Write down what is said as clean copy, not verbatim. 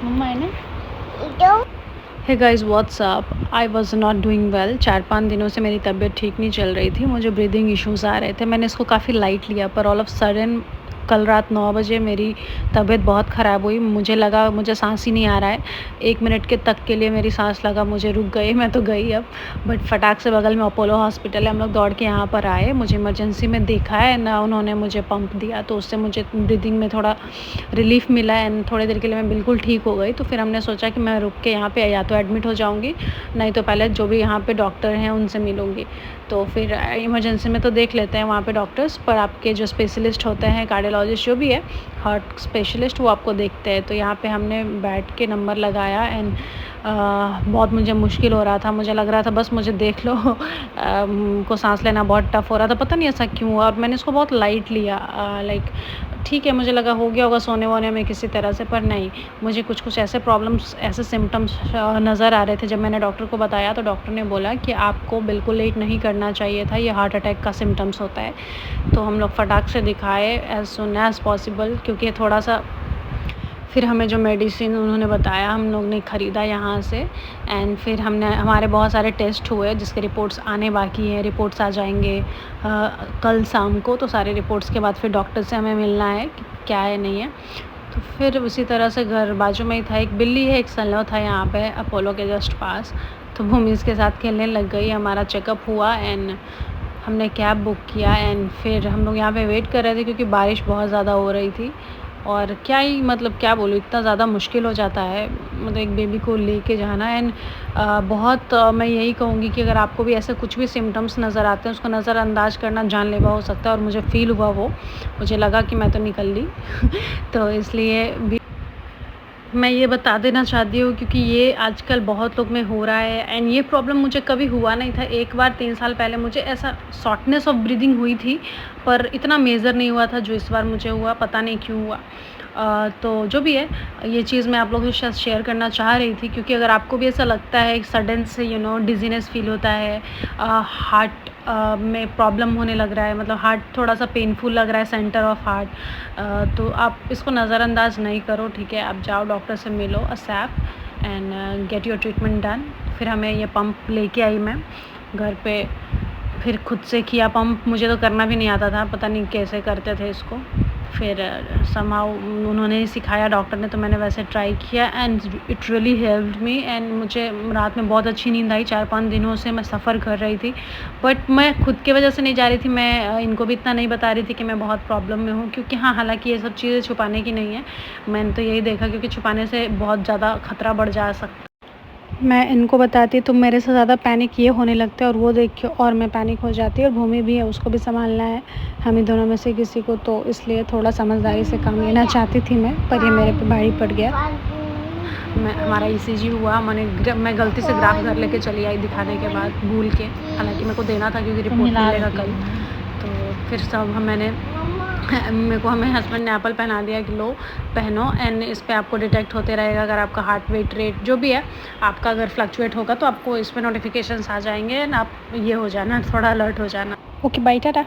मम्मा है ना। Hey guys what's up, I was not doing well. 4-5 दिनों से मेरी तबीयत ठीक नहीं चल रही थी, मुझे ब्रीदिंग इश्यूज़ आ रहे थे। मैंने इसको काफ़ी लाइट लिया, पर ऑल ऑफ सडन कल रात 9 बजे मेरी तबीयत बहुत ख़राब हुई। मुझे लगा मुझे सांस ही नहीं आ रहा है। 1 मिनट के तक के लिए मेरी सांस लगा मुझे रुक गई, मैं तो गई अब। बट फटाक से बगल में अपोलो हॉस्पिटल है, हम लोग दौड़ के यहाँ पर आए। मुझे इमरजेंसी में देखा है ना, उन्होंने मुझे पंप दिया, तो उससे मुझे ब्रीदिंग में थोड़ा रिलीफ मिला एंड थोड़ी देर के लिए मैं बिल्कुल ठीक हो गई। तो फिर हमने सोचा कि मैं रुक के यहाँ पे या तो एडमिट हो जाऊँगी, नहीं तो पहले जो भी यहाँ पे डॉक्टर हैं उनसे मिलूँगी। तो फिर इमरजेंसी में तो देख लेते हैं वहाँ पे डॉक्टर्स, पर आपके जो स्पेशलिस्ट होते हैं, कार्डियोलॉजिस्ट जो भी है, हार्ट स्पेशलिस्ट, वो आपको देखते हैं। तो यहाँ पे हमने बैठ के नंबर लगाया एंड बहुत मुझे मुश्किल हो रहा था। मुझे लग रहा था बस मुझे देख लो। को सांस लेना बहुत टफ़ हो रहा था, पता नहीं ऐसा क्यों हुआ। और मैंने इसको बहुत लाइट लिया, लाइक ठीक है, मुझे लगा हो गया होगा सोने-वोने में किसी तरह से, पर नहीं, मुझे कुछ-कुछ ऐसे प्रॉब्लम्स, ऐसे सिम्पटम्स नज़र आ रहे थे। जब मैंने डॉक्टर को बताया तो डॉक्टर ने बोला कि आपको बिल्कुल लेट नहीं करना चाहिए था, ये हार्ट अटैक का सिम्पटम्स होता है। तो हम लोग फटाक से दिखाए एज़ सून एज़ पॉसिबल, क्योंकि थोड़ा-सा फिर हमें जो मेडिसिन उन्होंने बताया हम लोग ने ख़रीदा यहाँ से एंड फिर हमारे बहुत सारे टेस्ट हुए जिसके रिपोर्ट्स आने बाकी हैं। रिपोर्ट्स आ जाएंगे कल शाम को। तो सारे रिपोर्ट्स के बाद फिर डॉक्टर से हमें मिलना है कि क्या है नहीं है। तो फिर उसी तरह से घर बाजू में ही था, एक बिल्ली है, एक सल्लो था यहाँ पे अपोलो के जस्ट पास। तो वो मिस के साथ खेलने लग गई। हमारा चेकअप हुआ एंड हमने कैब बुक किया एंड फिर हम लोग यहाँ पे वेट कर रहे थे, क्योंकि बारिश बहुत ज़्यादा हो रही थी। और क्या ही मतलब क्या बोलूँ, इतना ज़्यादा मुश्किल हो जाता है मतलब एक बेबी को लेके जाना एंड बहुत मैं यही कहूँगी कि अगर आपको भी ऐसे कुछ भी सिम्टम्स नज़र आते हैं, उसको नज़रअंदाज करना जानलेवा हो सकता है। और मुझे फ़ील हुआ वो, मुझे लगा कि मैं तो निकल ली। तो इसलिए भी मैं ये बता देना चाहती हूँ, क्योंकि ये आजकल बहुत लोग में हो रहा है एंड ये प्रॉब्लम मुझे कभी हुआ नहीं था। एक बार 3 साल पहले मुझे ऐसा शॉर्टनेस ऑफ ब्रीदिंग हुई थी, पर इतना मेजर नहीं हुआ था जो इस बार मुझे हुआ, पता नहीं क्यों हुआ। तो जो भी है, ये चीज़ मैं आप लोगों के साथ शेयर करना चाह रही थी, क्योंकि अगर आपको भी ऐसा लगता है सडन से डिजीनेस फील होता है, हार्ट में प्रॉब्लम होने लग रहा है, मतलब हार्ट थोड़ा सा पेनफुल लग रहा है, सेंटर ऑफ हार्ट, तो आप इसको नज़रअंदाज नहीं करो, ठीक है। आप जाओ डॉक्टर से मिलो ASAP and get your treatment done. फिर हमें ये पंप लेके आई मैं घर पे, फिर खुद से किया पंप। मुझे तो करना भी नहीं आता था, पता नहीं कैसे करते थे इसको। फिर समहाउ उन्होंने ही सिखाया डॉक्टर ने, तो मैंने वैसे ट्राई किया and it really helped me and मुझे रात में बहुत अच्छी नींद आई। 4-5 दिनों से मैं सफ़र कर रही थी, बट मैं खुद की वजह से नहीं जा रही थी। मैं इनको भी इतना नहीं बता रही थी कि मैं बहुत प्रॉब्लम में हूँ, क्योंकि हाँ, हालांकि ये सब चीज़ें छुपाने की नहीं है। मैंने तो यही देखा, क्योंकि छुपाने से बहुत ज़्यादा खतरा बढ़ जा सकता। मैं इनको बताती तो मेरे से ज़्यादा पैनिक ये होने लगते, और वो देख के और मैं पैनिक हो जाती। और भूमि भी है, उसको भी संभालना है, हम ही दोनों में से किसी को, तो इसलिए थोड़ा समझदारी से काम लेना चाहती थी मैं, पर ये मेरे पे भारी पड़ गया। हमारा ईसीजी हुआ, मैं गलती से ग्राफ घर लेके चली आई दिखाने के बाद भूल के, हालांकि मेरे को देना था क्योंकि रिपोर्ट मिलेगा कल। तो फिर सब हमें हस्बैंड ने एप्पल पहना दिया कि लो पहनो एंड इस पर आपको डिटेक्ट होते रहेगा। अगर आपका हार्ट वेट रेट जो भी है आपका अगर फ्लक्चुएट होगा तो आपको इस पर नोटिफिकेशंस आ जाएंगे एंड आप ये हो जाना, थोड़ा अलर्ट हो जाना। Okay bye, Tata.